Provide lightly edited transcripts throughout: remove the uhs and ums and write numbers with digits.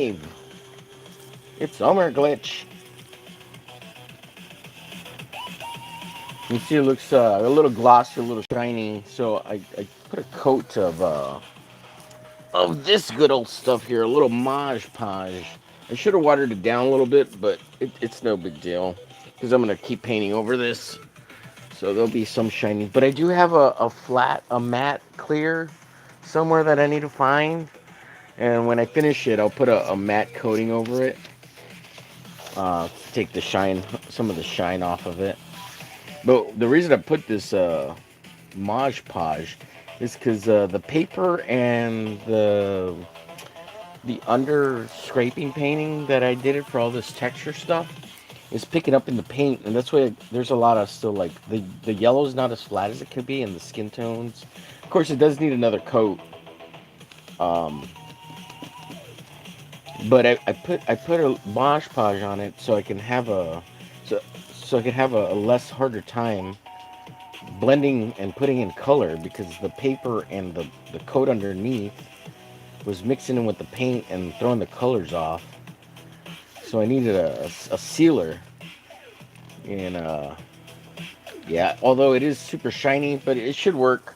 It's omerglitch. You see, it looks a little glossy, a little shiny. So I put a coat of this good old stuff here, a little Mod Podge. I should have watered it down a little bit, but it's no big deal because I'm gonna keep painting over this, so there'll be some shiny. But I do have a matte clear somewhere that I need to find, and when I finish it, I'll put a matte coating over it. Take the shine, some of the shine off of it. But the reason I put this Mod Podge is because the paper and the under scraping painting that I did it for all this texture stuff is picking up in the paint, and that's why there's a lot of still like the yellow's not as flat as it could be, and the skin tones. Of course, it does need another coat. Um, but I put a Mosh Podge on it so I can have so I can have a less harder time blending and putting in color because the paper and the coat underneath was mixing in with the paint and throwing the colors off. So I needed a sealer. And yeah, although it is super shiny, but it should work.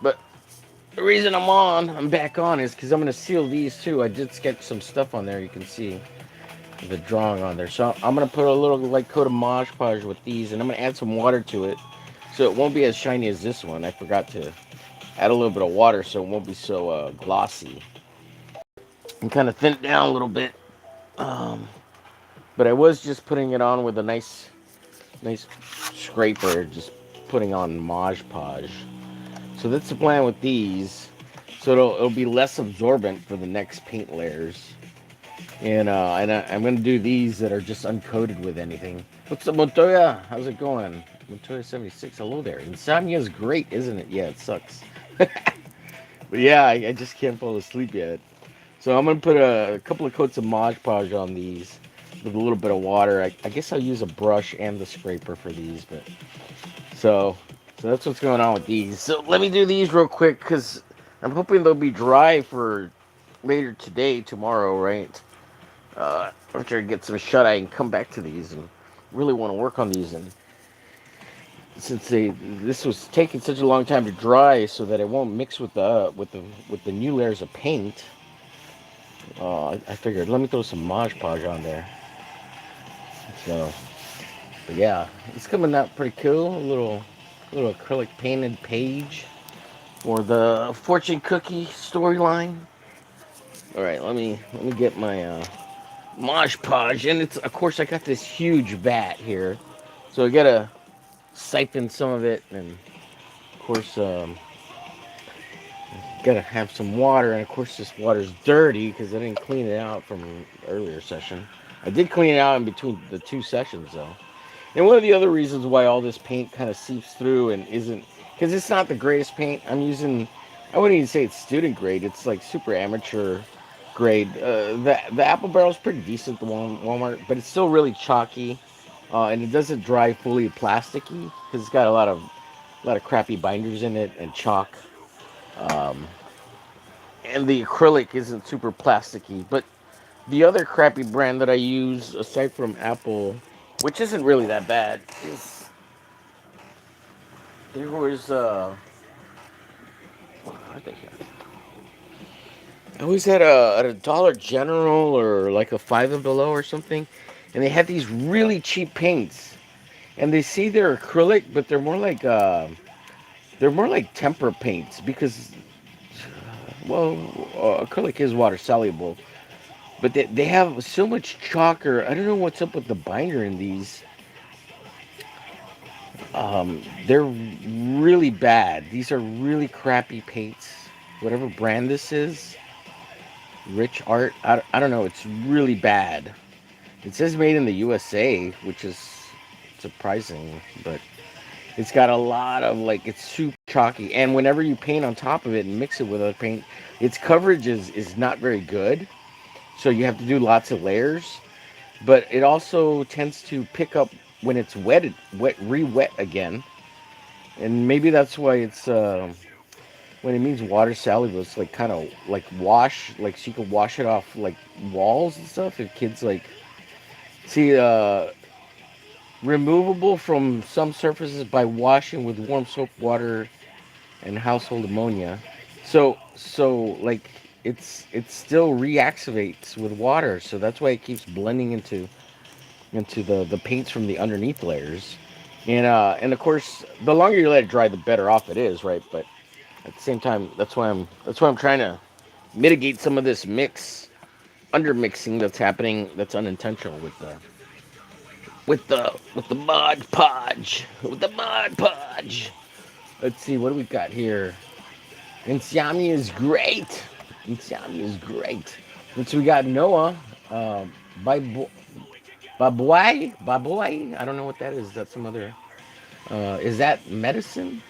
But the reason I'm back on is because I'm going to seal these too. I did sketch some stuff on there. You can see the drawing on there. So I'm going to put a little like coat of Mod Podge with these, and I'm going to add some water to it. So it won't be as shiny as this one. I forgot to add a little bit of water so it won't be so glossy. And kind of thin it down a little bit. Um, but I was just putting it on with a nice scraper, just putting on Mod Podge. So that's the plan with these. So it'll be less absorbent for the next paint layers. I'm gonna do these that are just uncoated with anything. What's up, Montoya? How's it going? Montoya 76, hello there. Insomnia's great, isn't it? Yeah, it sucks. But yeah, I just can't fall asleep yet. So I'm gonna put a couple of coats of Mod Podge on these with a little bit of water. I guess I'll use a brush and the scraper for these, but so so that's what's going on with these. So let me do these real quick because I'm hoping they'll be dry for later today, tomorrow, right? After I get some shut eye and come back to these and really want to work on these. And since this was taking such a long time to dry, so that it won't mix with the new layers of paint, I figured let me throw some Mod Podge on there. So, but yeah, it's coming out pretty cool. A little acrylic painted page for the Fortune-Kukie storyline. All right, let me get my Mod Podge, and it's of course I got this huge vat here, so I gotta siphon some of it, and of course gotta have some water, and of course this water's dirty because I didn't clean it out from an earlier session. I did clean it out in between the two sessions though. And one of the other reasons why all this paint kind of seeps through and isn't, because it's not the greatest paint. I'm using, I wouldn't even say it's student grade. It's like super amateur grade. The apple barrel is pretty decent, the Walmart, but it's still really chalky, and it doesn't dry fully plasticky because it's got a lot of crappy binders in it and chalk. Um, and the acrylic isn't super plasticky, but the other crappy brand that I use aside from Apple, which isn't really that bad, is there was I think I always had at a Dollar General or like a Five and Below or something, and they had these really cheap paints, and they say they're acrylic, but they're more like temper paints because well, acrylic is water soluble, but they have so much chalk, or I don't know what's up with the binder in these. They're really bad. These are really crappy paints. Whatever brand this is, Rich Art. I don't know. It's really bad. It says made in the USA, which is surprising, but it's got a lot of like it's super chalky. And whenever you paint on top of it and mix it with other paint, its coverage is not very good. So you have to do lots of layers. But it also tends to pick up when it's wet, re-wet again, and maybe that's why when it means water soluble, it's like kind of like wash, like so you can wash it off like walls and stuff. If kids like see, removable from some surfaces by washing with warm soap water and household ammonia. So like it still reactivates with water, so that's why it keeps blending into the paints from the underneath layers. And of course, the longer you let it dry, the better off it is, right? But at the same time, that's why I'm trying to mitigate some of this under mixing that's happening that's unintentional with the Mod Podge. With the Mod Podge. Let's see, what do we got here? Insiami is great. Insiami is great. And so we got Noah. Uh, by Baboy? Baboy? I don't know what that is. That's some other. Is that medicine?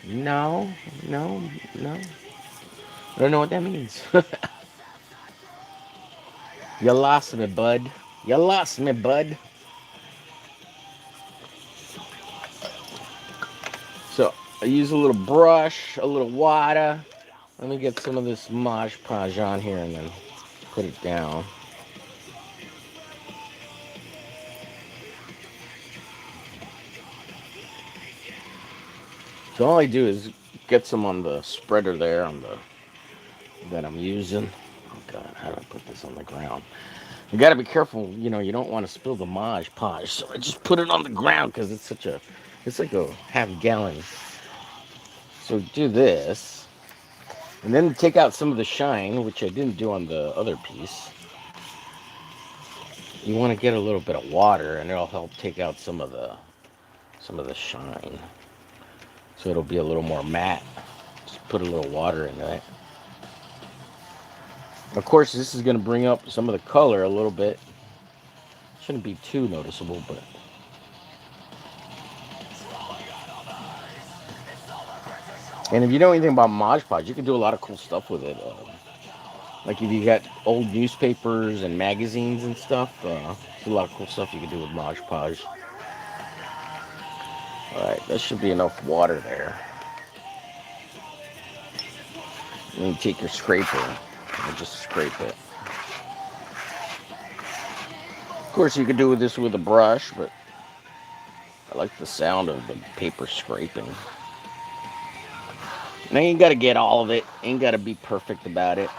No, no, no. I don't know what that means. You lost me, bud. You lost me, bud. So I use a little brush, a little water. Let me get some of this Mod Podge on here and then put it down. So all I do is get some on the spreader there on the that I'm using. Oh God, how do I put this on the ground? You got to be careful. You don't want to spill the Mod Podge. So I just put it on the ground because it's like a half-gallon. So do this, and then take out some of the shine, which I didn't do on the other piece. You want to get a little bit of water, and it'll help take out some of the shine. So it'll be a little more matte. Just put a little water in it. Of course, this is going to bring up some of the color a little bit. Shouldn't be too noticeable, but and if you know anything about Mod Podge, you can do a lot of cool stuff with it. Like if you got old newspapers and magazines and stuff, there's a lot of cool stuff you can do with Mod Podge. All right, that should be enough water there. And you take your scraper and just scrape it. Of course, you could do this with a brush, but I like the sound of the paper scraping. Now you ain't got to get all of it. Ain't got to be perfect about it.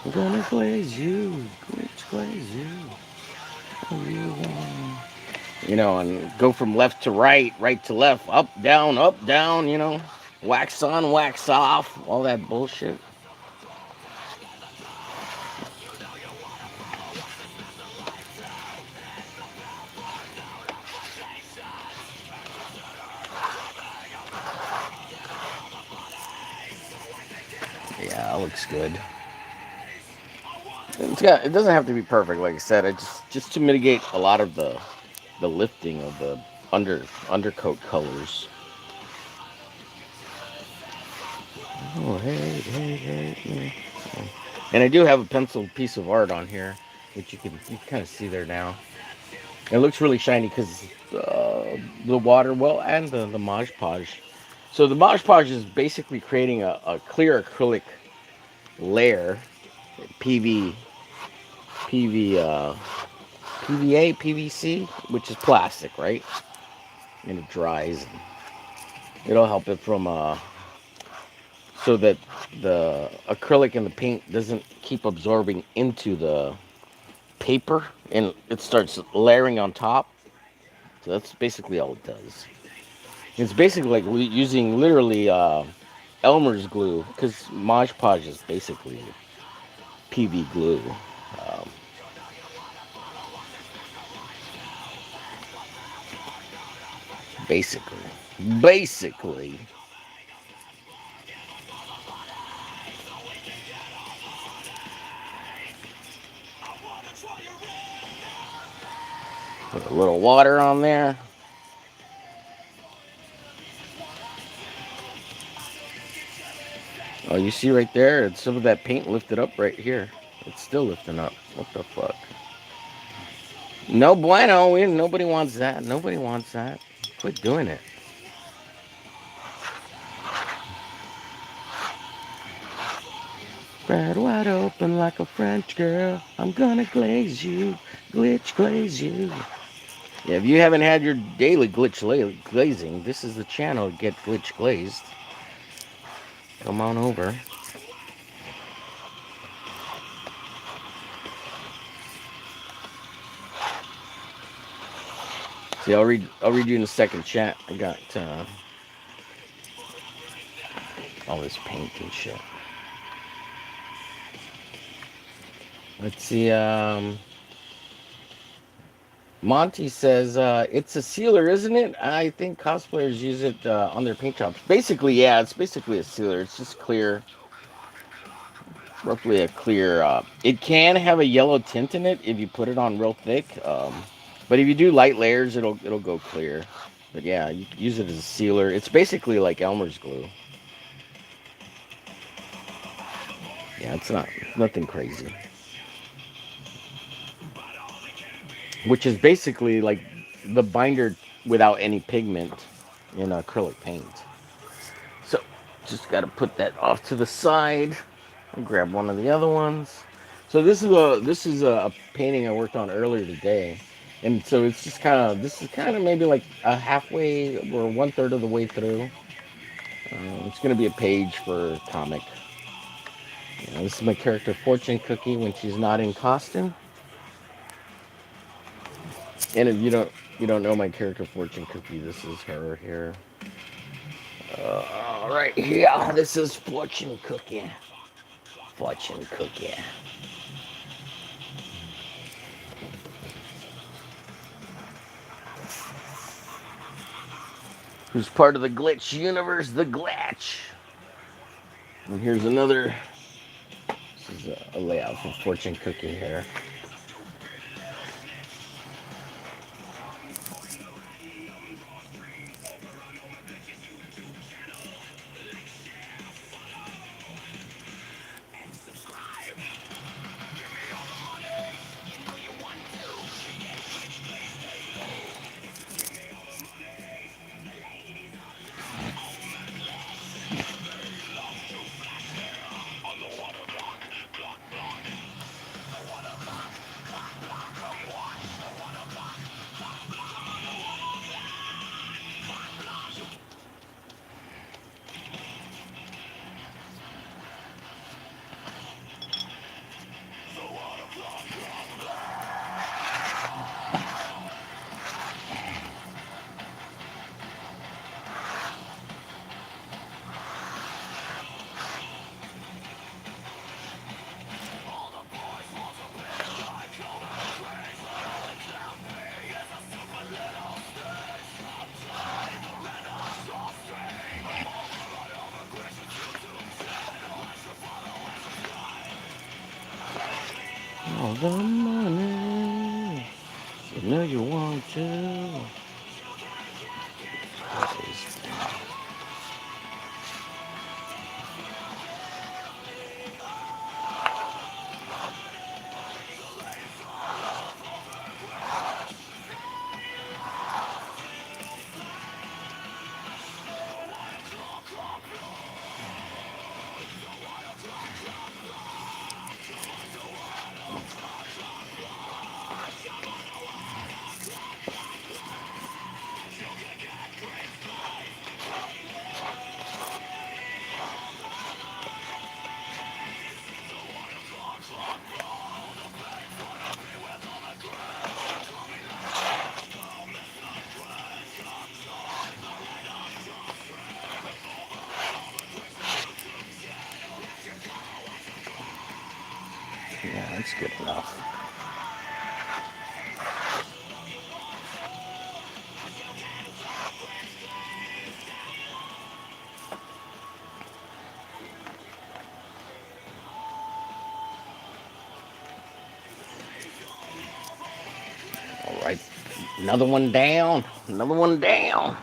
I'm gonna glaze you, glaze you. And go from left to right, right to left, up, down, wax on, wax off, all that bullshit. Yeah, it looks good. It doesn't have to be perfect, like I said. I just to mitigate a lot of the lifting of the undercoat colors. Oh, hey. And I do have a penciled piece of art on here, which you can kind of see there now. It looks really shiny because the water, well, and the Mod Podge. So the Mod Podge is basically creating a clear acrylic layer, PV, PV, PVA, PVC, which is plastic, right? And it dries. It'll help it from so that the acrylic and the paint doesn't keep absorbing into the paper and it starts layering on top. So that's basically all it does. It's basically like using literally Elmer's glue because Mod Podge is basically PV glue. Um, basically. Put a little water on there. Oh, you see right there? It's some of that paint lifted up right here. It's still lifting up. What the fuck? No bueno. Nobody wants that. Nobody wants that. Quit doing it. Spread wide open like a French girl. I'm gonna glaze you, glitch glaze you. Yeah, if you haven't had your daily glazing, this is the channel to get glitch glazed. Come on over. See, I'll read you in the second chat. I got all this paint and shit. Let's see. Monty says it's a sealer, isn't it? I think cosplayers use it on their paint jobs. Basically, yeah, it's basically a sealer. It's just clear, roughly a clear. It can have a yellow tint in it if you put it on real thick. But if you do light layers, it'll go clear. But yeah, you can use it as a sealer. It's basically like Elmer's glue. Yeah, it's nothing crazy. Which is basically like the binder without any pigment in acrylic paint. So just got to put that off to the side and grab one of the other ones. So this is a painting I worked on earlier today, and so it's just kind of this is kind of maybe like a halfway or one third of the way through. It's gonna be a page for a comic. This is my character Fortune-Kukie when she's not in costume. And if you don't know my character Fortune-Kukie, this is her here. All right, yeah, this is Fortune-Kukie. Fortune-Kukie. Who's part of the glitch universe, the glitch. And here's another. This is a layout for Fortune-Kukie here. All the money, you know you want to. Yeah, that's good enough. All right, another one down. Another one down.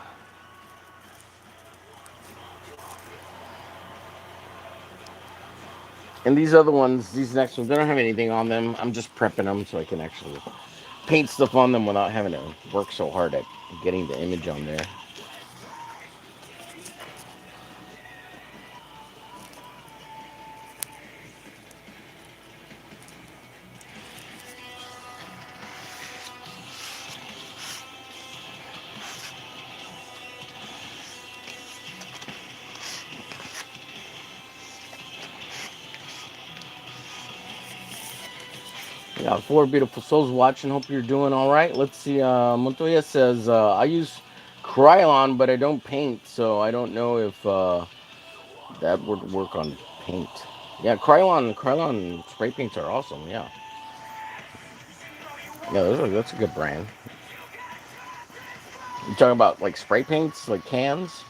And these other ones, these next ones, they don't have anything on them. I'm just prepping them so I can actually paint stuff on them without having to work so hard at getting the image on there. We got four beautiful souls watching. Hope you're doing all right. Let's see. Montoya says I use Krylon, but I don't paint, so I don't know if that would work on paint. Yeah, Krylon spray paints are awesome. Yeah, yeah, that's a good brand. You talking about like spray paints, like cans?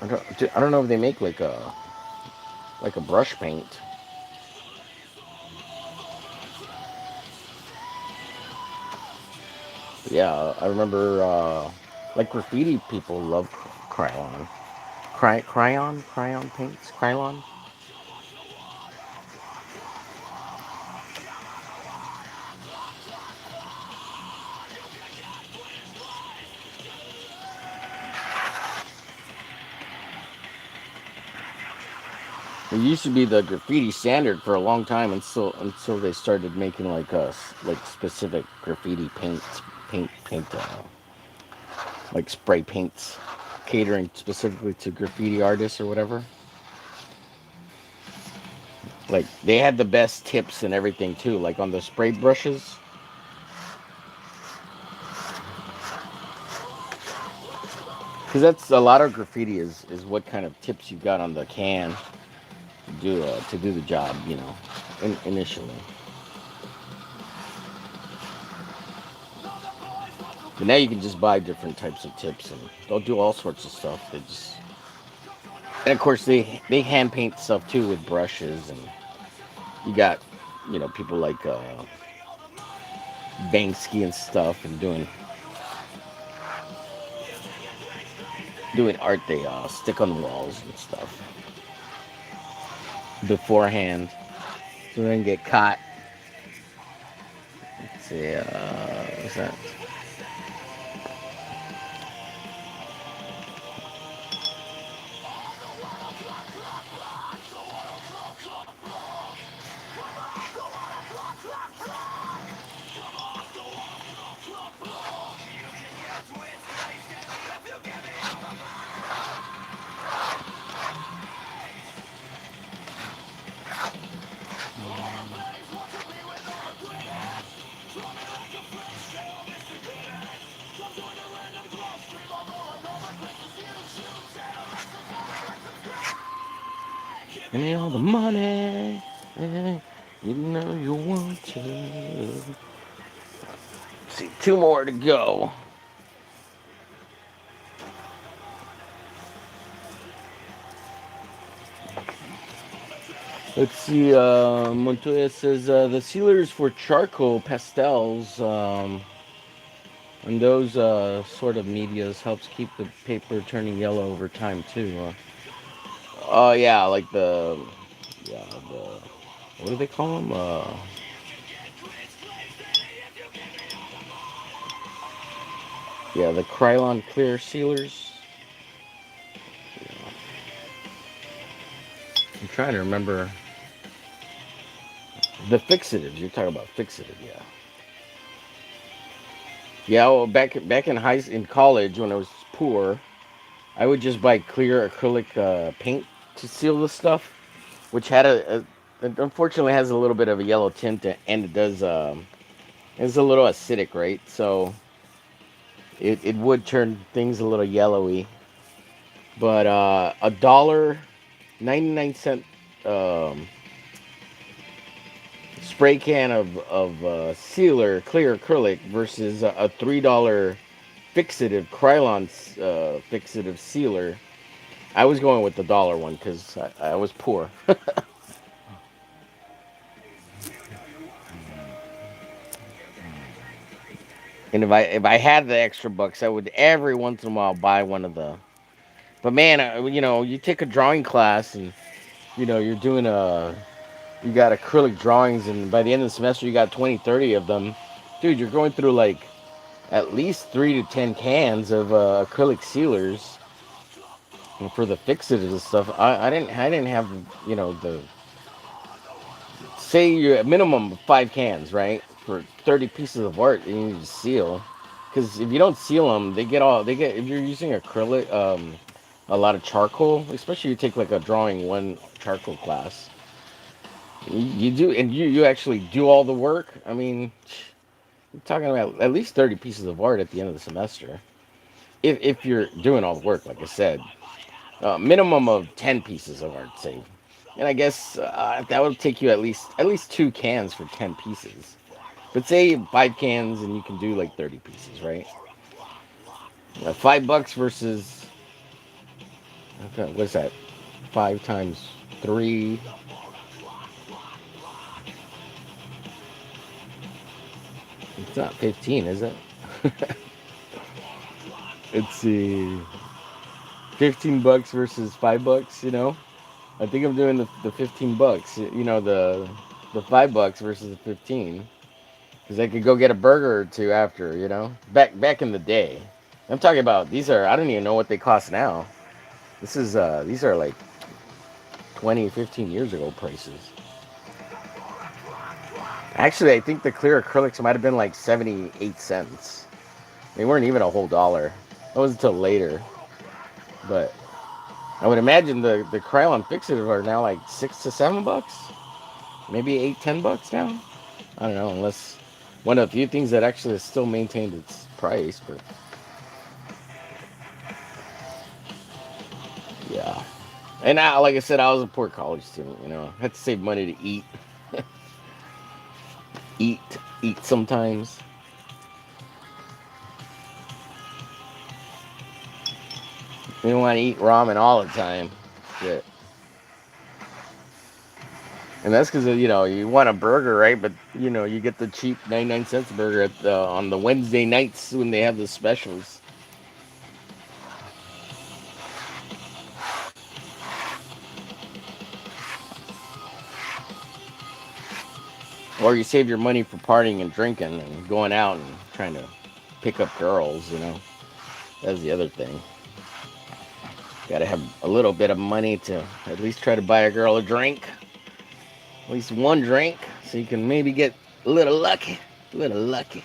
I don't know if they make like a brush paint. Yeah, I remember like graffiti people love Krylon. Cryon paints, Krylon. It used to be the graffiti standard for a long time until they started making like specific graffiti paint like spray paints, catering specifically to graffiti artists or whatever. Like they had the best tips and everything too, like on the spray brushes. Because that's a lot of graffiti is what kind of tips you got on the can to do the job, initially. But now you can just buy different types of tips and they'll do all sorts of stuff. And of course they hand paint stuff too with brushes, and you got people like Banksy and stuff, and doing art they stick on walls and stuff beforehand, so they don't get caught. Let's see, what's that? Give me all the money, you know you want to. See, two more to go. Let's see. Montoya says the sealers for charcoal pastels and those sort of medias helps keep the paper turning yellow over time too. Oh yeah, like the what do they call them? Yeah, the Krylon clear sealers. I'm trying to remember the fixatives. You're talking about fixative, yeah. Yeah, well, back in college when I was poor, I would just buy clear acrylic paint to seal the stuff, which had it unfortunately has a little bit of a yellow tint, and it does it's a little acidic, right? So it would turn things a little yellowy. But a dollar 99 cent um, spray can of sealer clear acrylic versus a $3 fixative Krylon fixative sealer. I was going with the dollar one because I was poor. And if I had the extra bucks, I would every once in a while buy one of the. But man, you take a drawing class and you're doing you got acrylic drawings, and by the end of the semester you got 20, 30 of them. Dude, you're going through like at least 3 to 10 cans of acrylic sealers for the fixatives and stuff. I didn't have the say you're a minimum of 5 cans, right? For 30 pieces of art, you need to seal. Because if you don't seal them, they get if you're using acrylic, a lot of charcoal, especially you take like a drawing one charcoal class. You do, and you actually do all the work. I mean, you're talking about at least 30 pieces of art at the end of the semester. If you're doing all the work, like I said, minimum of 10 pieces of art, say. And I guess that would take you at least 2 cans for 10 pieces. But say 5 cans and you can do like 30 pieces, right? $5 versus okay, what's that? 5 times 3. It's not 15, is it? Let's see. $15 versus $5. I think I'm doing the $15. The $5 versus the 15. Because I could go get a burger or two after. Back in the day. I'm talking about these are I don't even know what they cost now. These are like 20, 15 years ago prices. Actually, I think the clear acrylics might have been like 78 cents. They weren't even a whole dollar. That was until later. But I would imagine the Krylon fixative are now like $6 to $7. Maybe 8, $10 now. I don't know, unless one of the few things that actually has still maintained its price. But yeah. And like I said, I was a poor college student. I had to save money to eat, eat, eat sometimes. You don't want to eat ramen all the time. Shit. And that's because you want a burger, right? But you get the cheap 99 cents burger on the Wednesday nights when they have the specials, or you save your money for partying and drinking and going out and trying to pick up girls. That's the other thing. Got to have a little bit of money to at least try to buy a girl a drink, at least one drink, so you can maybe get a little lucky, a little lucky.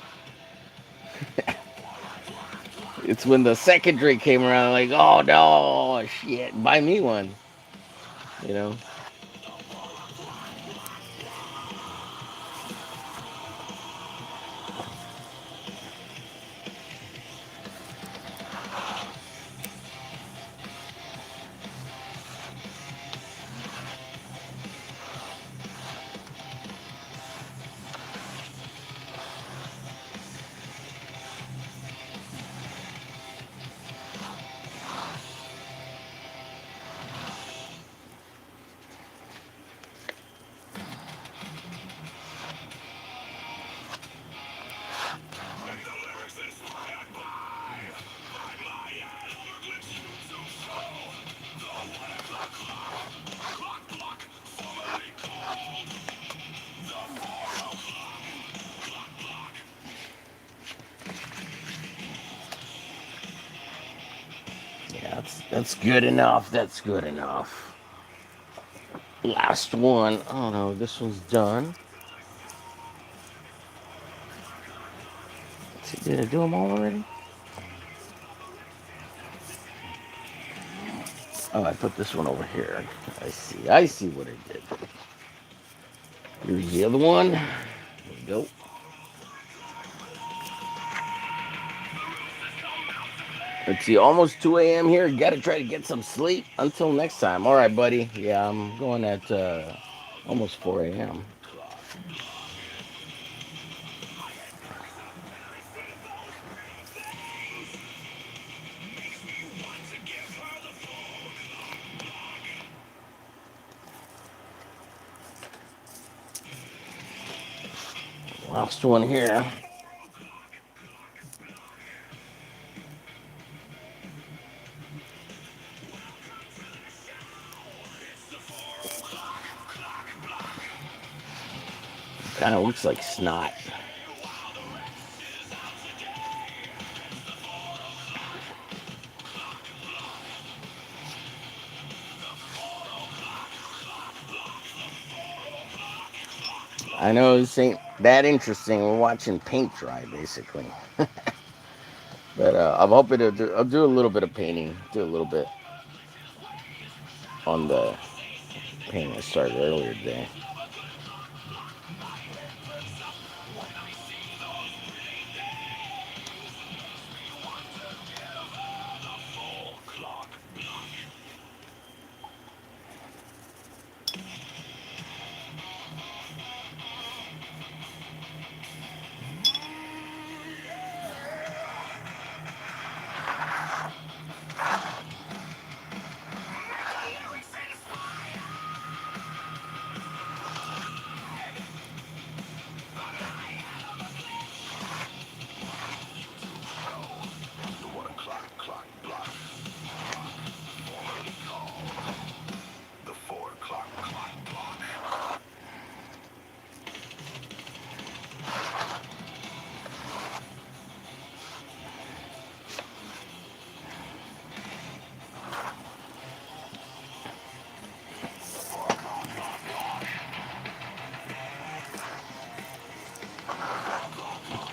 It's when the second drink came around, like, oh no, shit, buy me one, you know. Yeah, that's good enough. That's good enough. Last one. Oh no, this one's done. Let's see, did I do them all already? Oh, I put this one over here. I see. I see what I did. Here's the other one. There we go. Let's see. Almost 2 a.m. here. Got to try to get some sleep. Until next time. All right, buddy. Yeah, I'm going at almost 4 a.m. Last one here. Kind of looks like snot. I know this ain't that interesting. We're watching paint dry, basically. But I'm hoping to do. I'll do a little bit of painting. Do a little bit on the painting I started earlier today.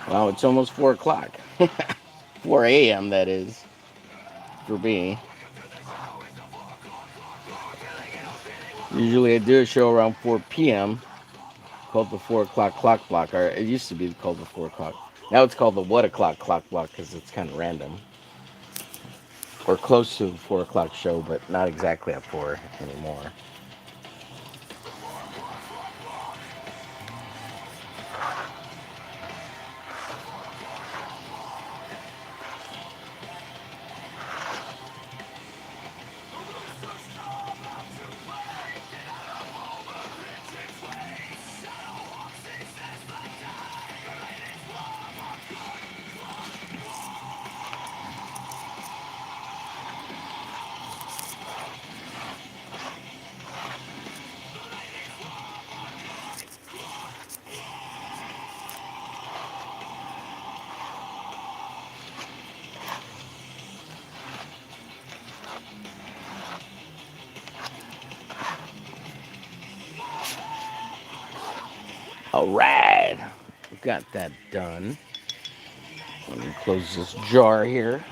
Wow, it's almost 4 o'clock. 4 a.m. That is for me. Usually I do a show around 4 p.m. called the 4 o'clock clock block. Or it used to be called the 4 o'clock. Now it's called the what o'clock clock block because it's kind of random. Or close to 4 o'clock show, but not exactly at 4 anymore. All right, got that done. Let me close this jar here.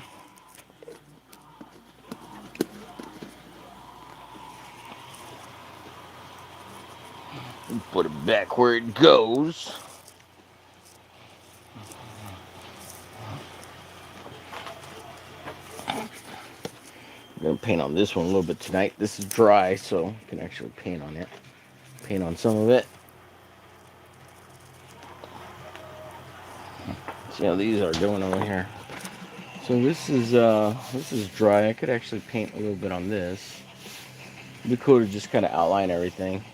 Put it back where it goes. I'm gonna paint on this one a little bit tonight. This is dry, so I can actually paint on it. Paint on some of it. See how these are doing over here. So this is dry. I could actually paint a little bit on this. It'd be cool to just kind of outline everything.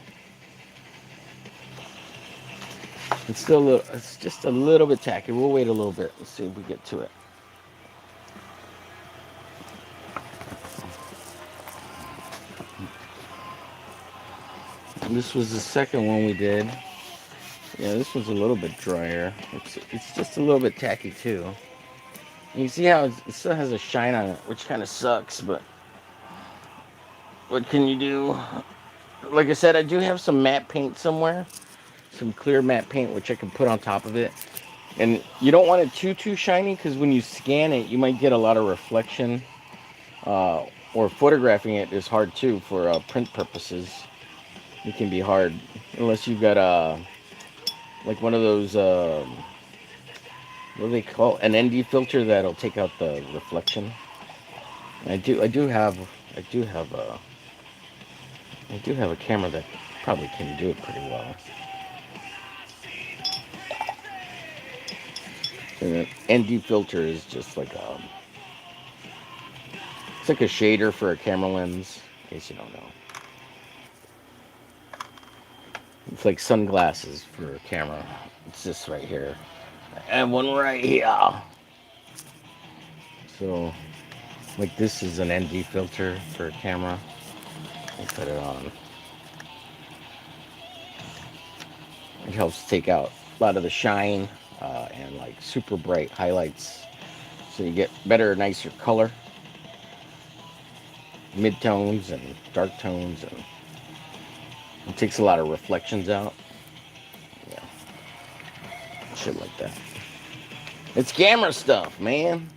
It's still it's just a little bit tacky. We'll wait a little bit and see if we get to it. And this was the second one we did. Yeah, this one's a little bit drier. It's just a little bit tacky too. You can see how it still has a shine on it, which kind of sucks, but what can you do? Like I said, I do have some matte paint somewhere. Some clear matte paint, which I can put on top of it. And you don't want it too shiny, because when you scan it, you might get a lot of reflection. Or photographing it is hard too for print purposes. It can be hard unless you've got like one of those what do they call it? An ND filter that'll take out the reflection. I do have a camera that probably can do it pretty well. And an ND filter is just like it's like a shader for a camera lens, in case you don't know. It's like sunglasses for a camera. It's this right here. And one right here. So, like this is an ND filter for a camera. I'll put it on. It helps take out a lot of the shine and like super bright highlights. So you get better, nicer color. Mid-tones and dark tones, and it takes a lot of reflections out. Yeah. that. It's camera stuff, man.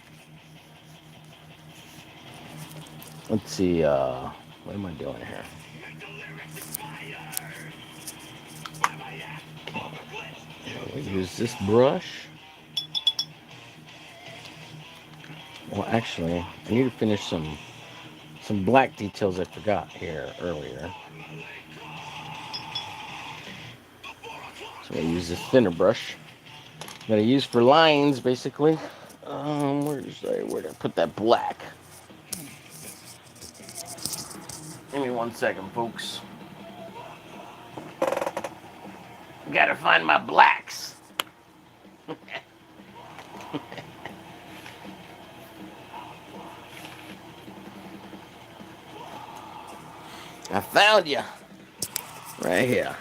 Let's see, what am I doing here? We use this brush. Well, actually, I need to finish some black details I forgot here earlier. So I use this thinner brush that I use for lines, basically. Where did I put that black? Give me 1 second, folks. Gotta find my blacks. I found you. Right here.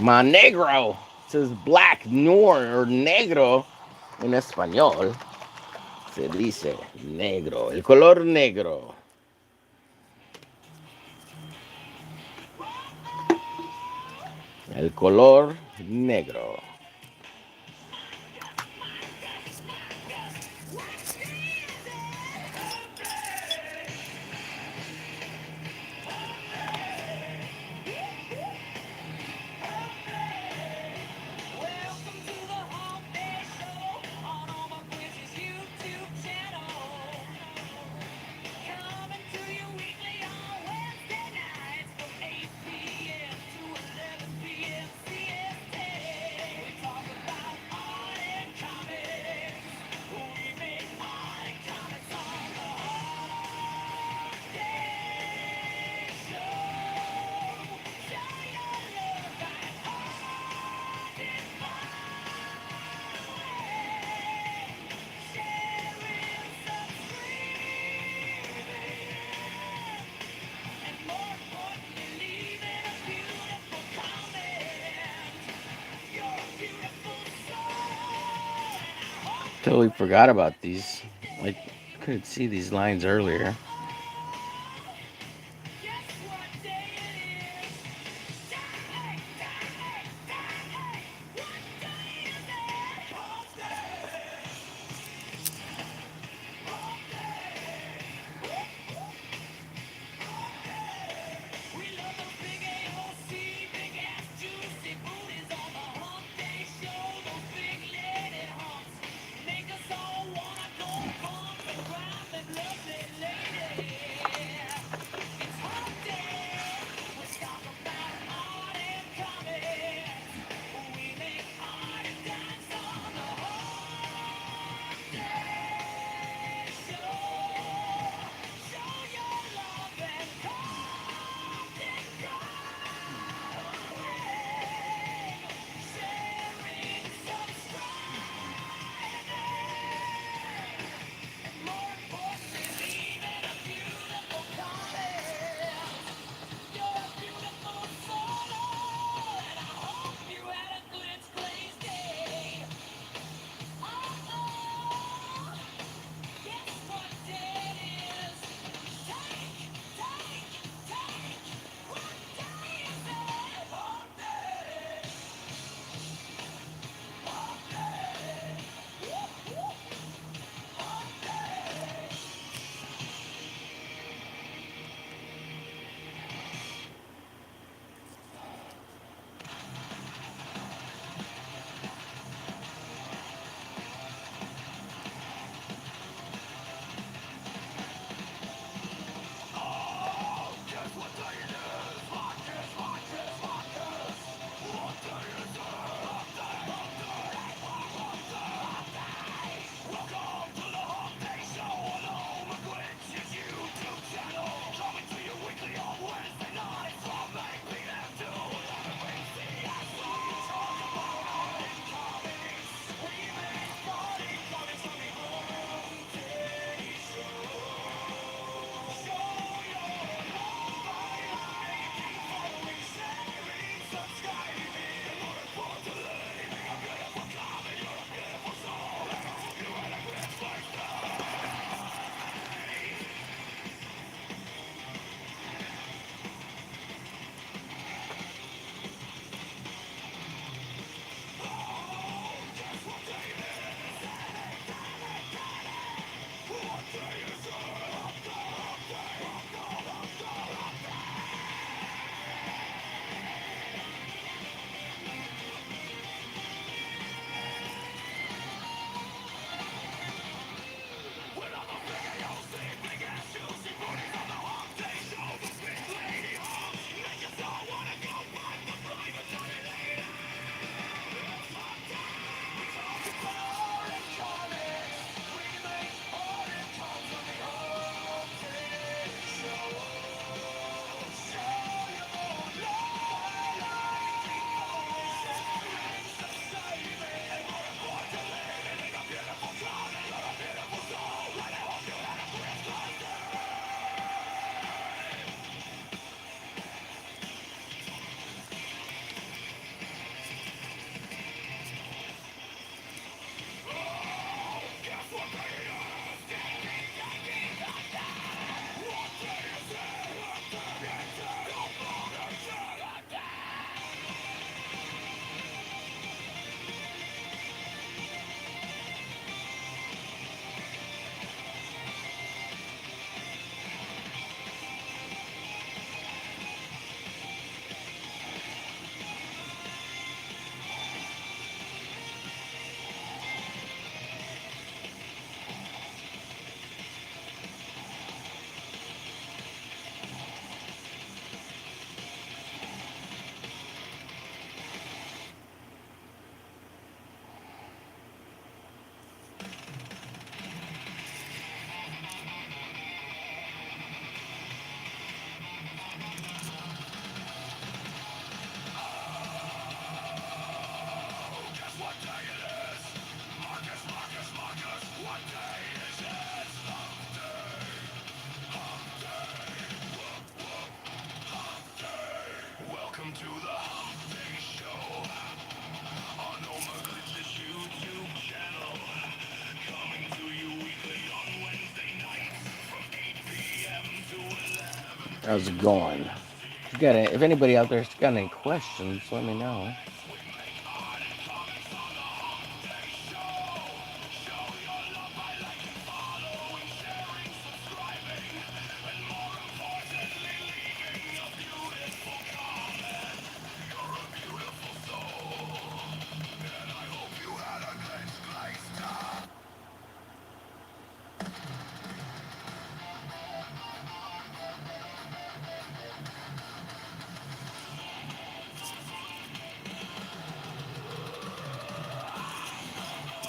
My negro. It says black noir or negro en español. Se dice negro. El color negro. El color negro. Totally forgot about these. I couldn't see these lines earlier. How's it going? If anybody out there's got any questions, let me know.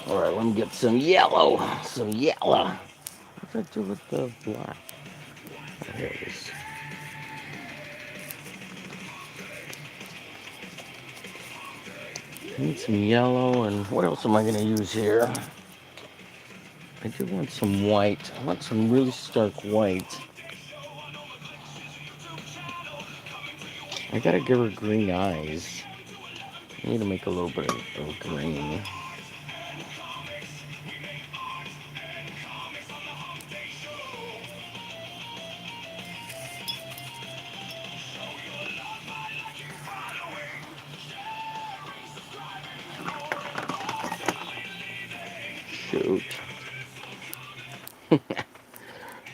All right, let me get some yellow. Some yellow. What did I do with the black? Oh, here it is. Need some yellow, and what else am I going to use here? I do want some white. I want some really stark white. I gotta give her green eyes. I need to make a little bit of green. Shoot.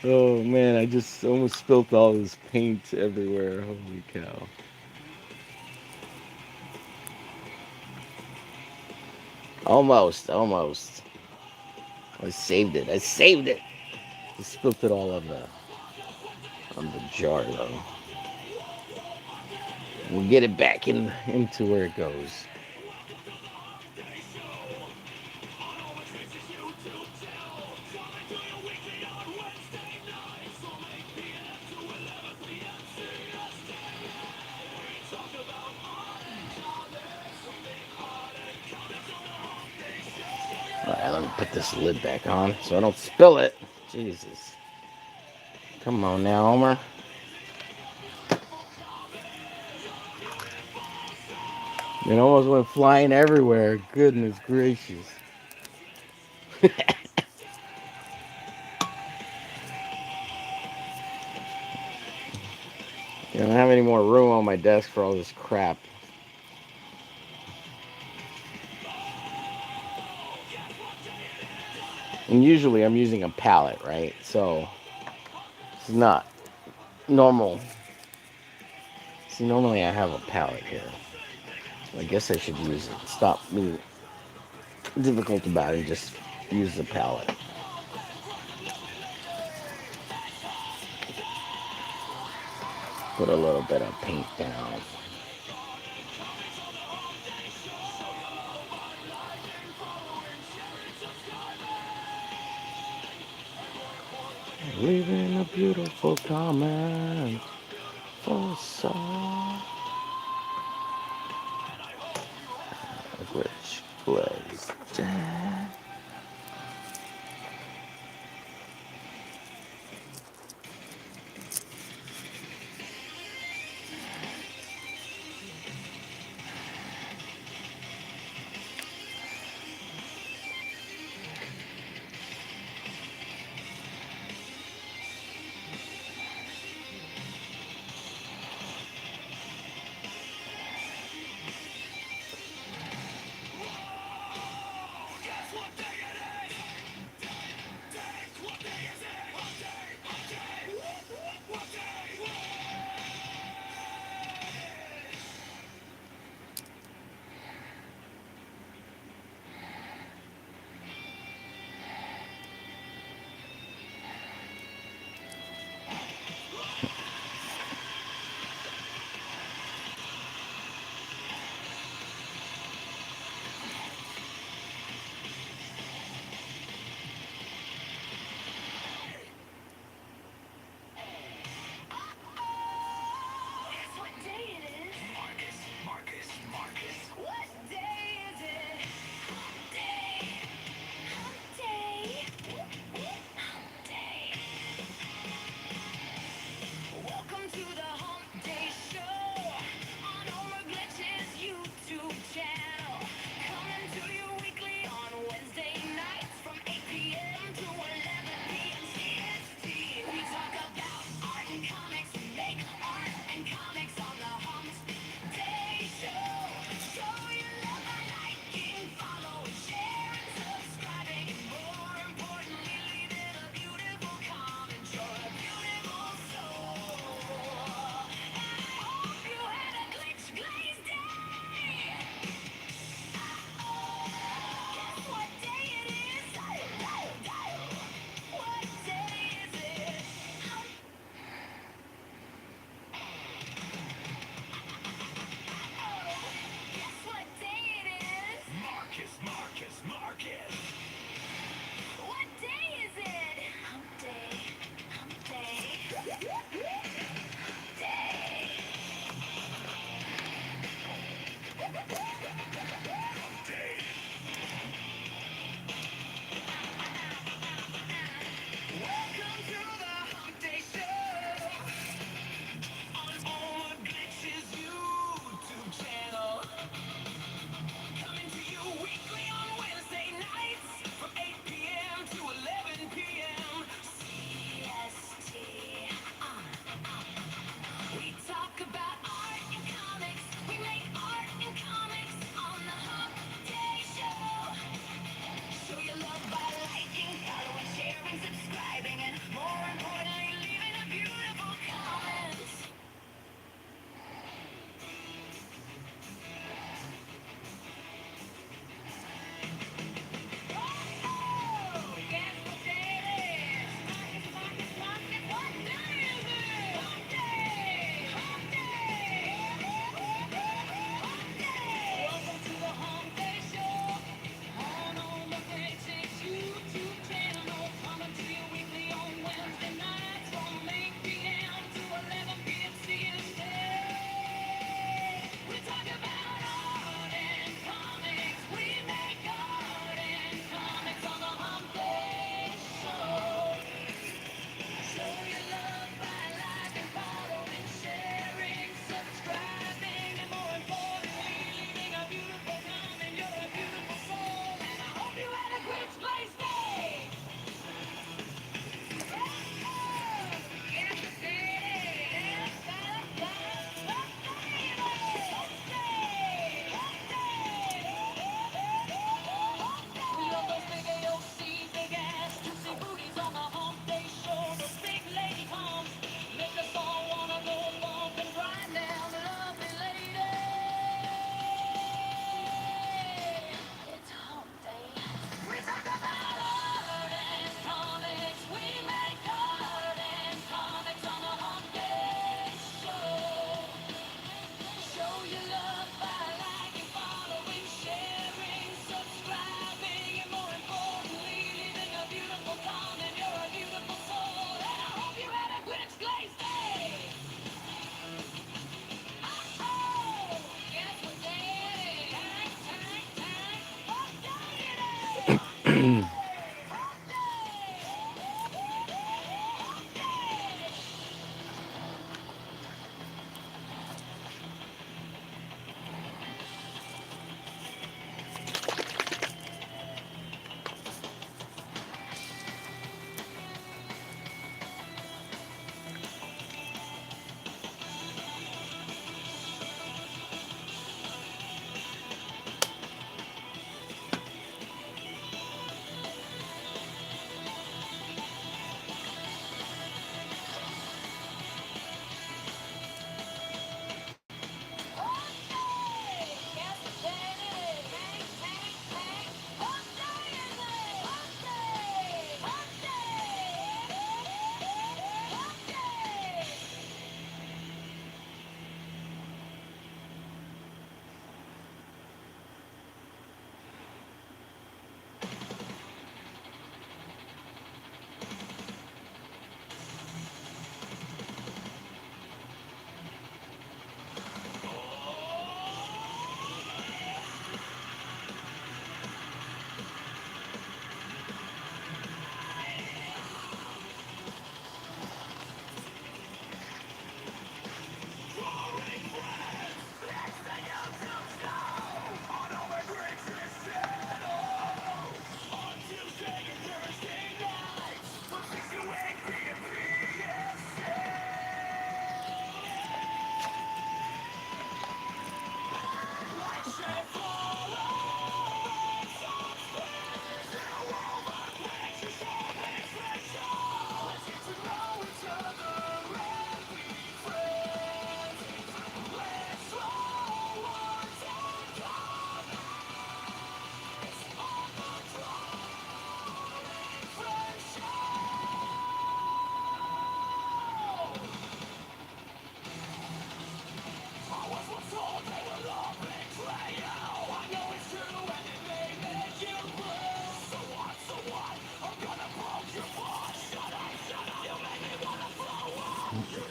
Oh man, I just almost spilt all this paint everywhere. Holy cow. Almost, almost. I saved it. I saved it. I spilt it all on the jar though. We'll get it back into where it goes. Alright, let me put this lid back on so I don't spill it. Jesus. Come on now, Homer. It almost went flying everywhere. Goodness gracious. I don't have any more room on my desk for all this crap. And usually I'm using a palette, right? So it's not normal. See, normally I have a palette here. I guess I should use it. Stop being difficult about it and just use the palette. Put a little bit of paint down. Leaving a beautiful comment for song. Which was dead.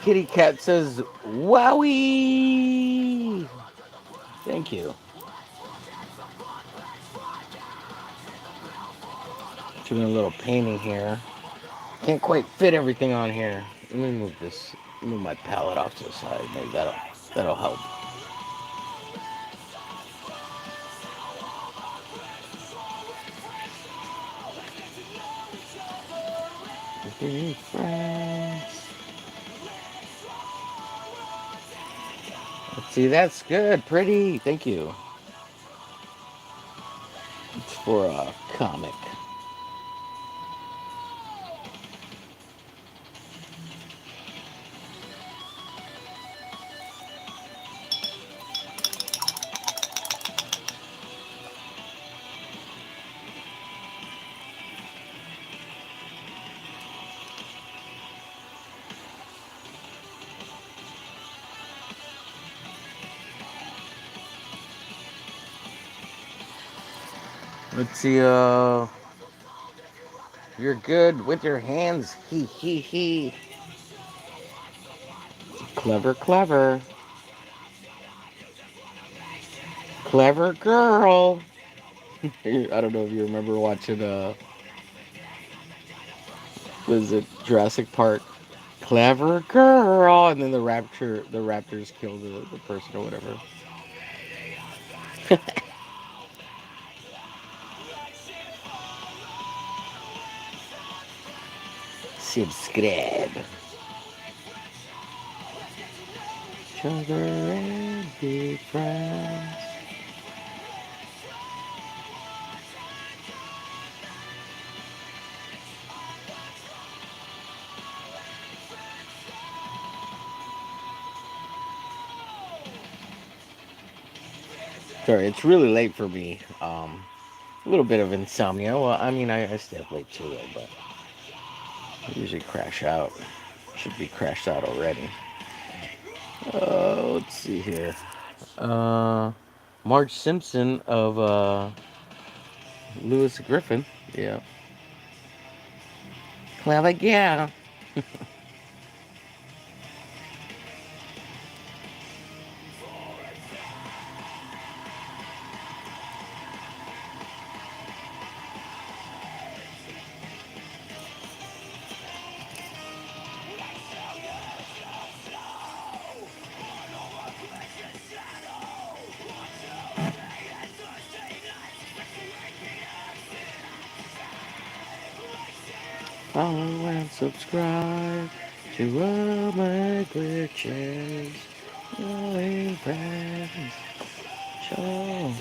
Kitty Cat says, "Wowie!" Thank you. Doing a little painting here. Can't quite fit everything on here. Let me move this. Move my palette off to the side. Maybe that'll help. Let's see. That's good. Pretty. Thank you. It's for a comic. Let's see. You're good with your hands. He he he. Clever, clever, clever girl. I don't know if you remember watching was it Jurassic Park? Clever girl, and then the raptors kill the person or whatever. Subscribe. Each other and be friends. Sorry, it's really late for me. A little bit of insomnia. Well, I mean, I stay up late too, but I usually crash out. Should be crashed out already. Let's see here. Uh, Marge Simpson of Lewis Griffin. Yeah. Clever girl. follow and subscribe to omerglitches. Your friends. Ciao.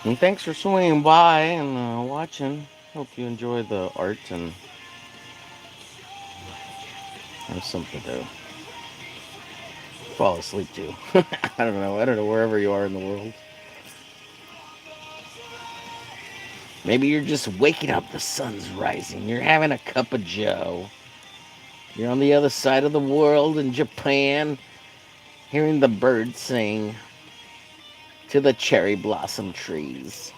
And thanks for swinging by and watching. Hope you enjoy the art and have something to fall asleep to. I don't know. I don't know wherever you are in the world. Maybe you're just waking up. The sun's rising. You're having a cup of joe. You're on the other side of the world in Japan, hearing the birds sing to the cherry blossom trees.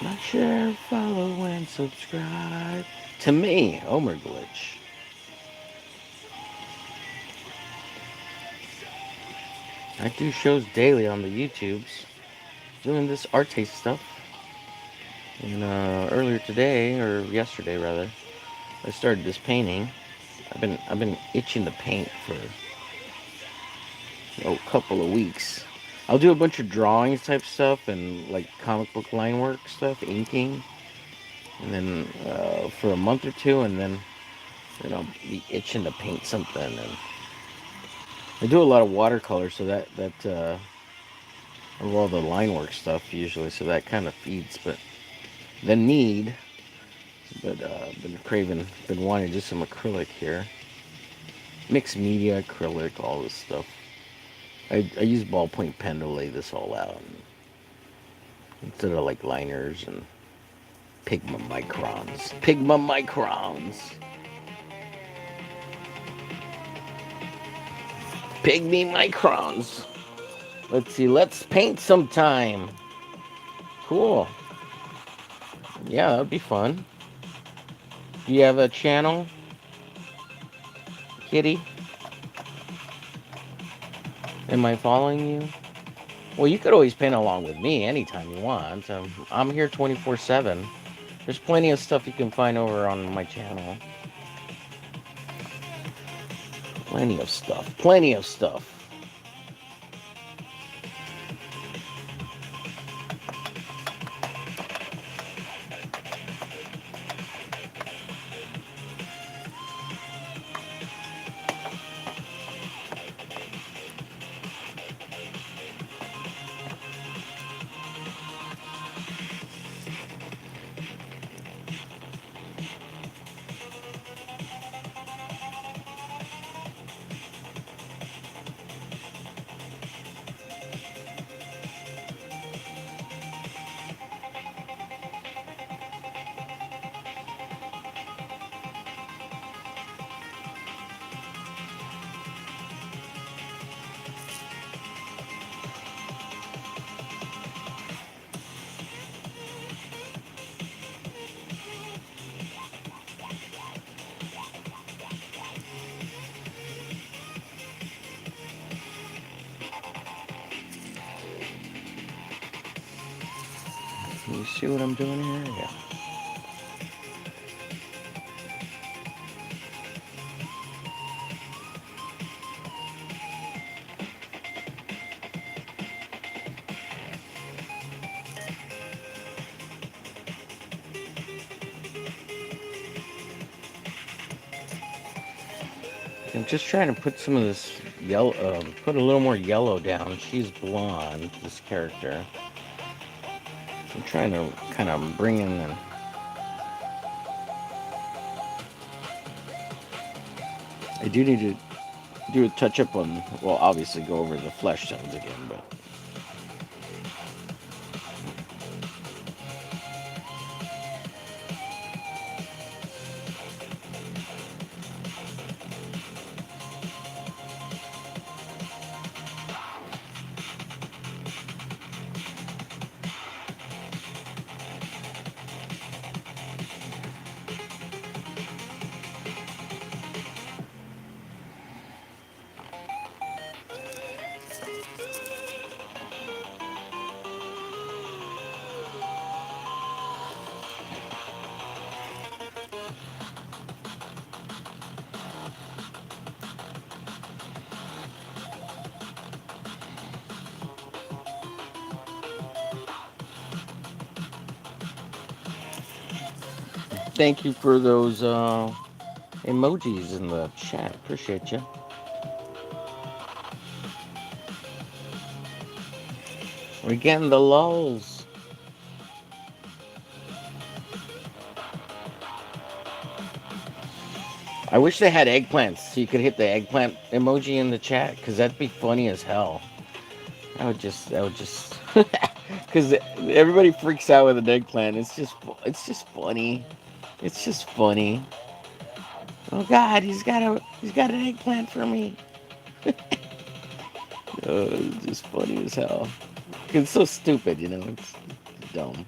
Like, share, follow, and subscribe to me, omerglitch. I do shows daily on the YouTubes, doing this arte stuff. And earlier today, or yesterday rather, I started this painting. I've been itching to paint for a couple of weeks. I'll do a bunch of drawings type stuff and like comic book line work stuff, inking, and then for a month or two, and then I'll be itching to paint something. And I do a lot of watercolor, so that or all the line work stuff usually, so that kind of feeds. But the need, but been wanting to do some acrylic here, mixed media, acrylic, all this stuff. I use ballpoint pen to lay this all out instead of like liners and Pigma microns. Pigma microns. Pygmy microns. Let's see. Let's paint sometime. Cool. Yeah, that'd be fun. Do you have a channel, Kitty? Am I following you? Well, you could always paint along with me anytime you want. I'm here 24/7. There's plenty of stuff you can find over on my channel. Plenty of stuff. Plenty of stuff. Can you see what I'm doing here? Yeah. I'm just trying to put some of this yellow, put a little more yellow down. She's blonde, this character. I'm trying to kind of bring in the. I do need to do a touch up on, well, obviously go over the flesh tones again, but thank you for those emojis in the chat. Appreciate you. We're getting the lulls. I wish they had eggplants so you could hit the eggplant emoji in the chat because that'd be funny as hell. That would just, because everybody freaks out with an eggplant. It's just funny. It's just funny. Oh God, he's got an eggplant for me. It's just funny as hell. It's so stupid, you know. It's dumb.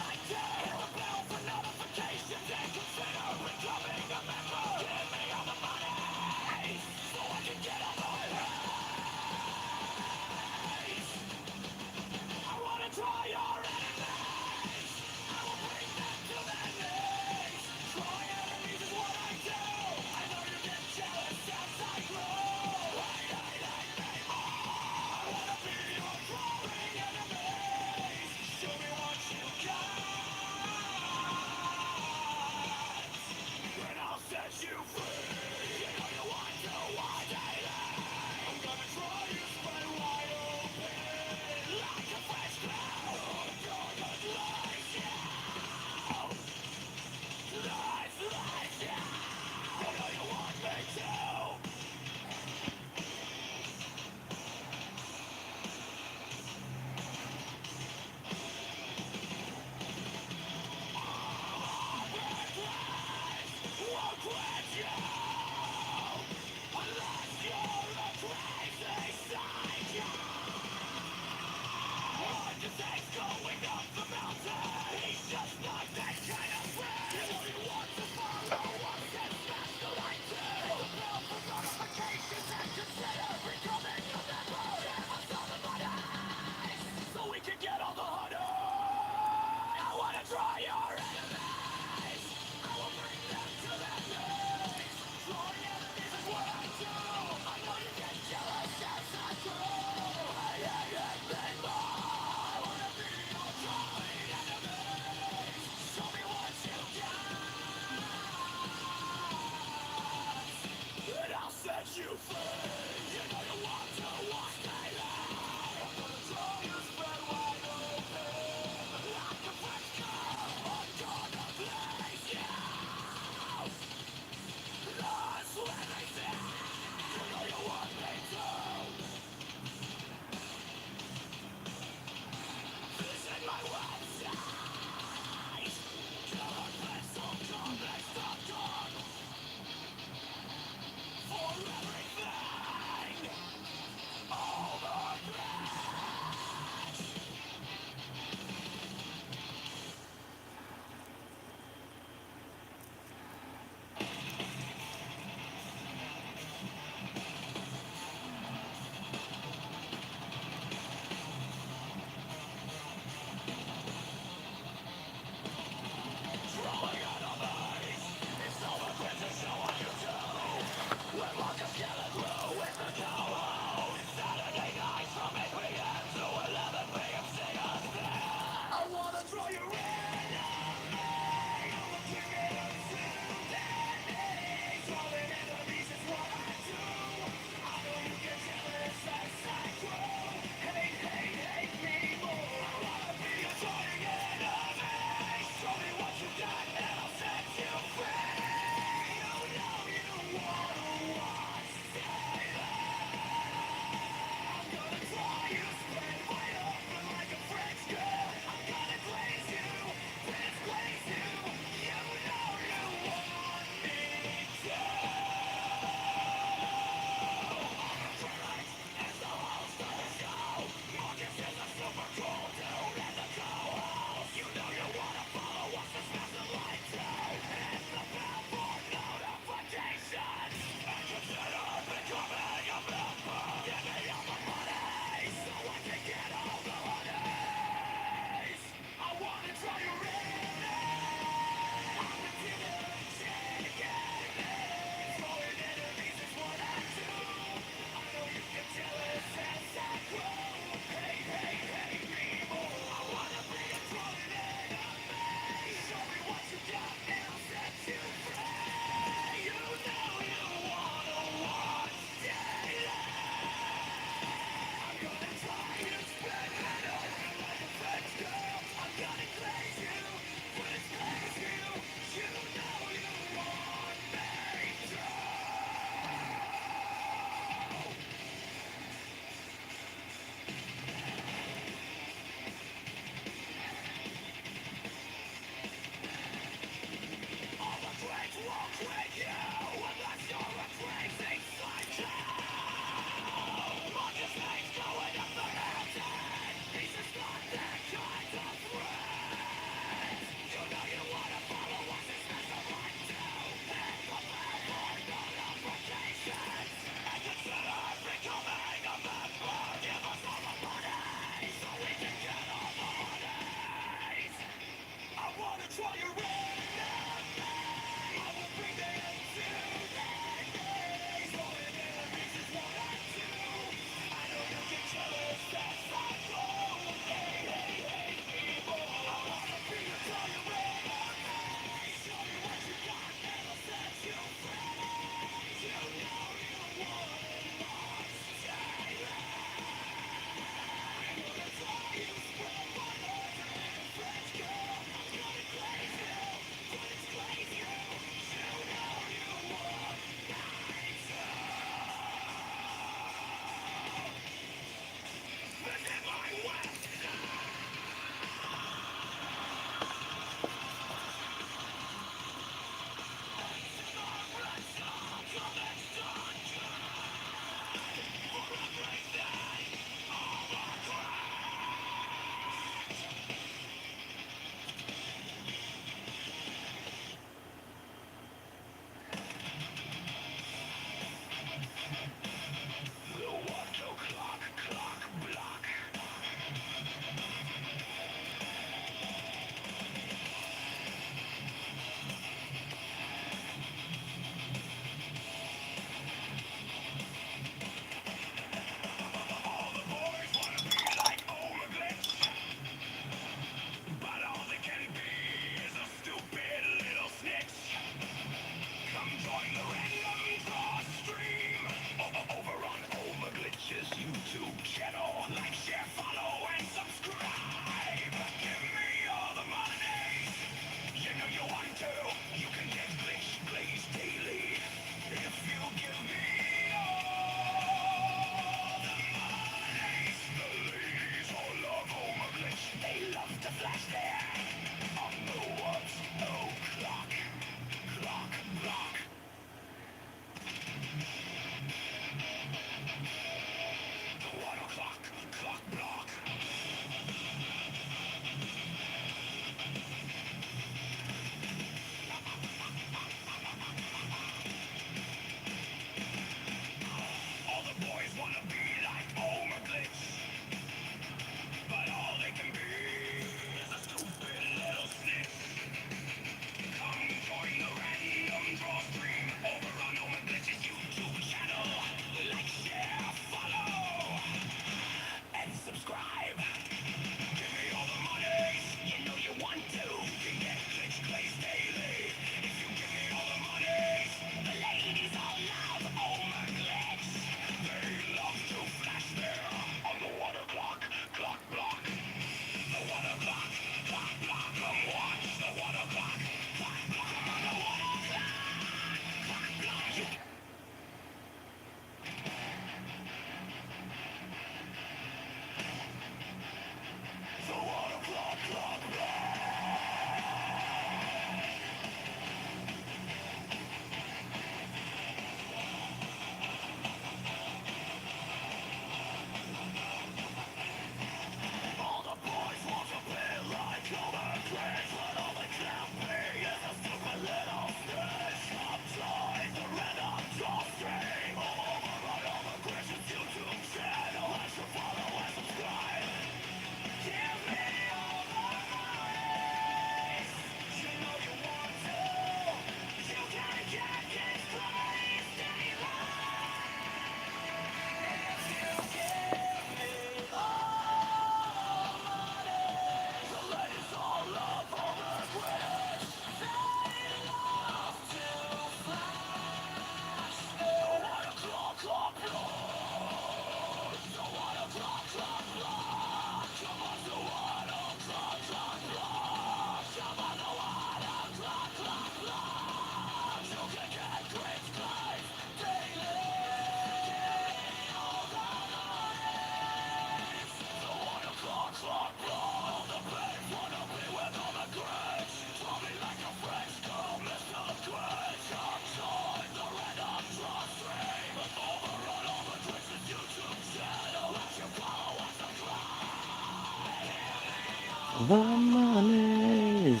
The monies.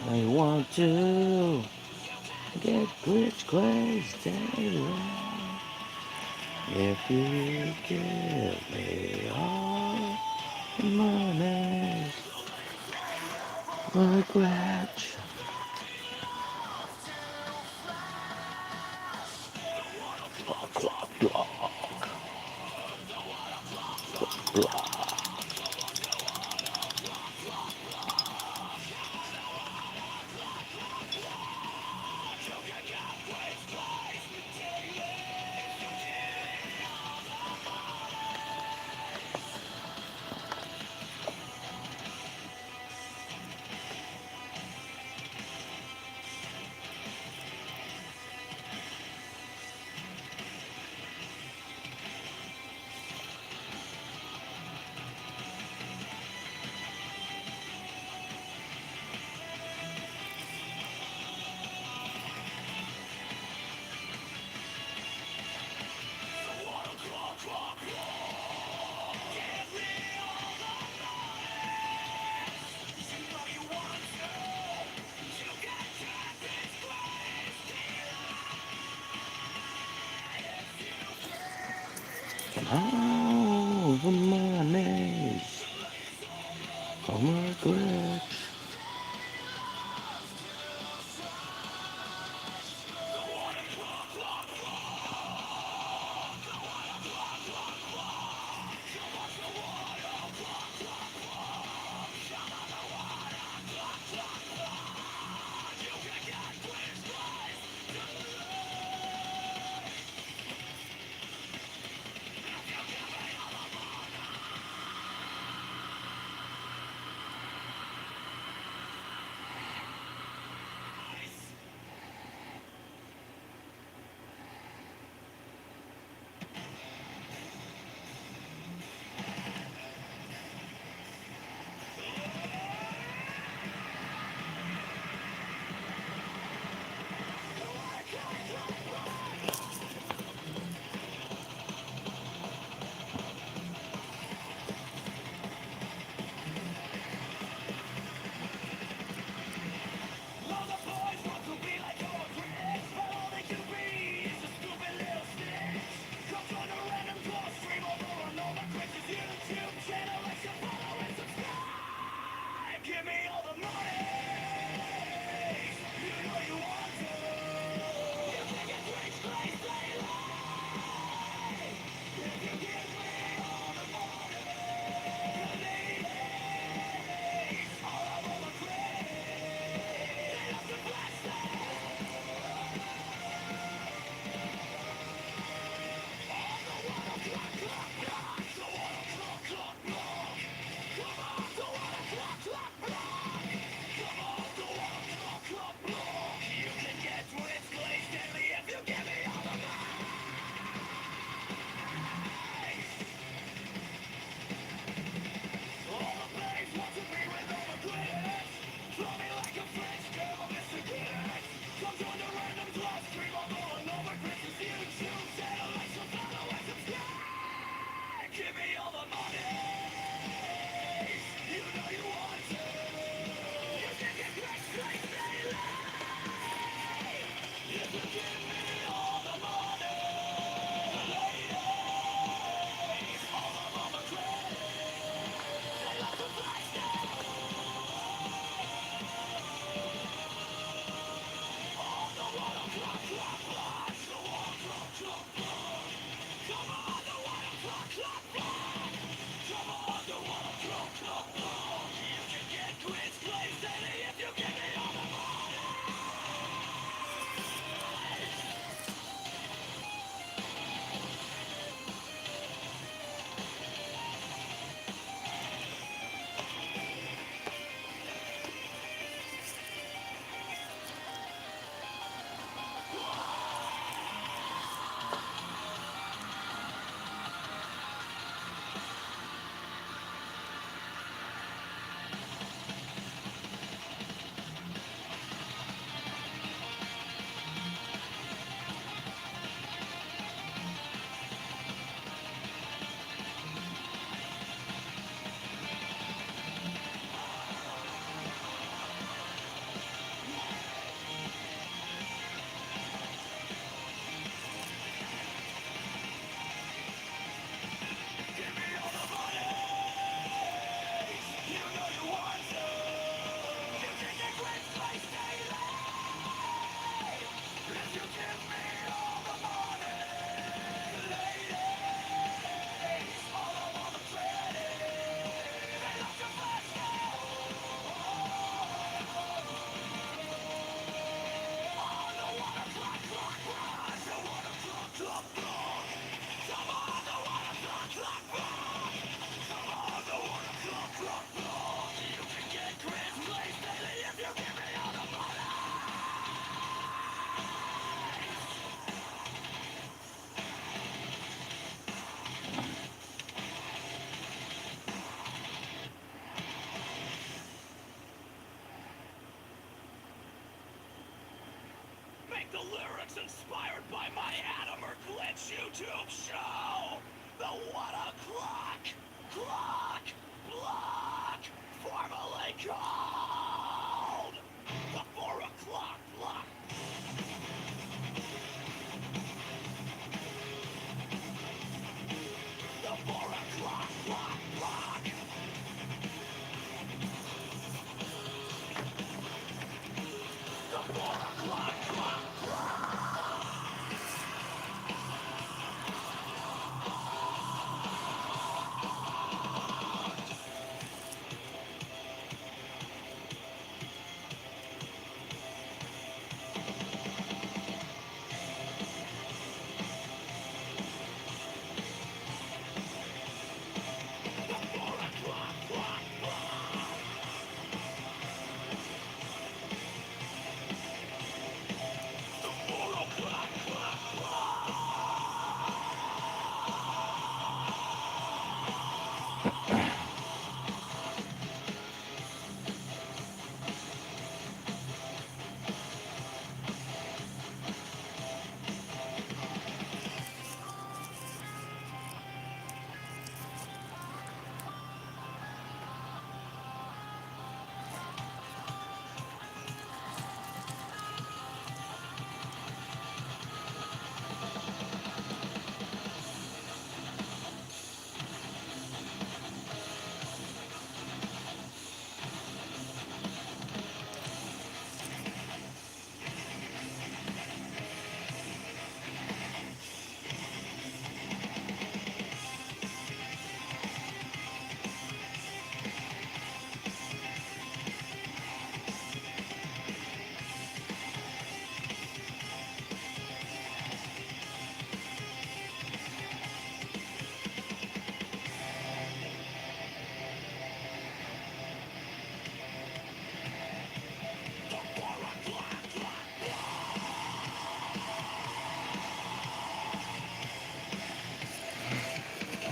I want to get glitch crazy. If you give me all the money, like glitch. All the monies. Omerglitch.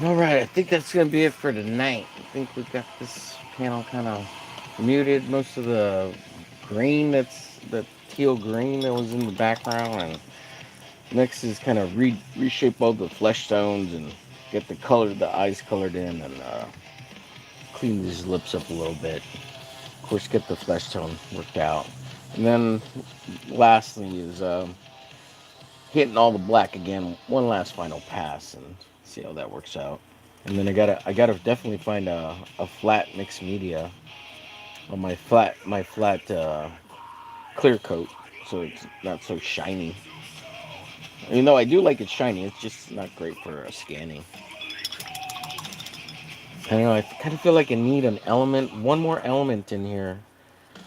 All right, I think that's gonna be it for tonight. I think we've got this panel kind of muted. Most of the green, that's the teal green that was in the background, and next is kind of reshape all the flesh tones and get the color, the eyes colored in, and clean these lips up a little bit. Of course, get the flesh tone worked out, and then lastly is hitting all the black again, one last final pass, and see how that works out. And then I gotta definitely find a flat mixed media on my flat clear coat, so it's not so shiny. Even though I do like it shiny, it's just not great for scanning. I don't know. I kind of feel like I need an element, one more element in here,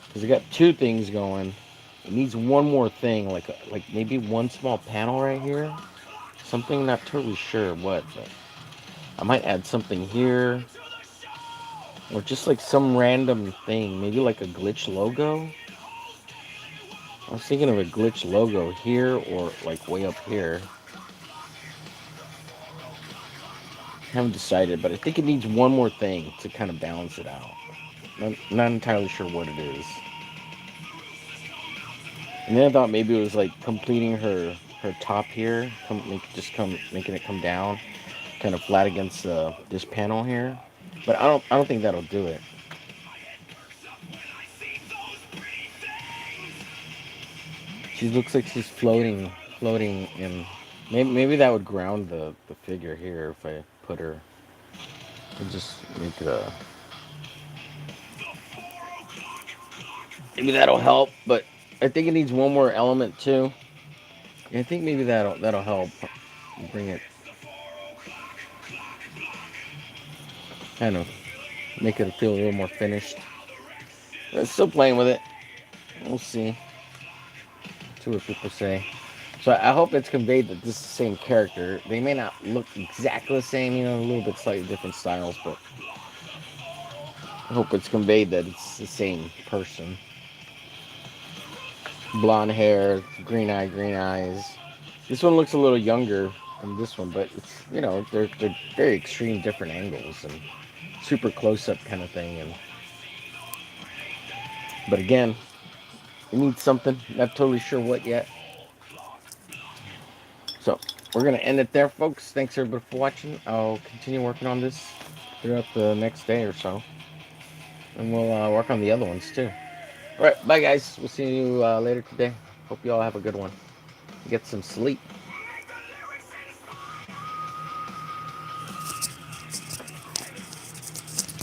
because I got two things going. It needs one more thing, like maybe one small panel right here. Something, not totally sure what, but I might add something here, or just like some random thing, maybe like a glitch logo. I was thinking of a glitch logo here or like way up here. Haven't decided, but I think it needs one more thing to kind of balance it out. Not entirely sure what it is. And then I thought maybe it was like completing her top here, making it come down, kind of flat against this panel here. But I don't think that'll do it. She looks like she's floating in. Maybe that would ground the figure here if I put her. And just make it a. Maybe that'll help, but I think it needs one more element too. Yeah, I think maybe that'll help bring it, kind of make it feel a little more finished. But still playing with it. We'll see. See what people say. So I hope it's conveyed that this is the same character. They may not look exactly the same, a little bit slightly different styles, but I hope it's conveyed that it's the same person. Blonde hair, green eyes. This one looks a little younger than this one, but it's they're very extreme different angles and super close up kind of thing. And but again, it needs something. Not totally sure what yet. So we're gonna end it there, folks. Thanks everybody for watching. I'll continue working on this throughout the next day or so, and we'll work on the other ones too. All right, bye guys. We'll see you later today. Hope you all have a good one. Get some sleep.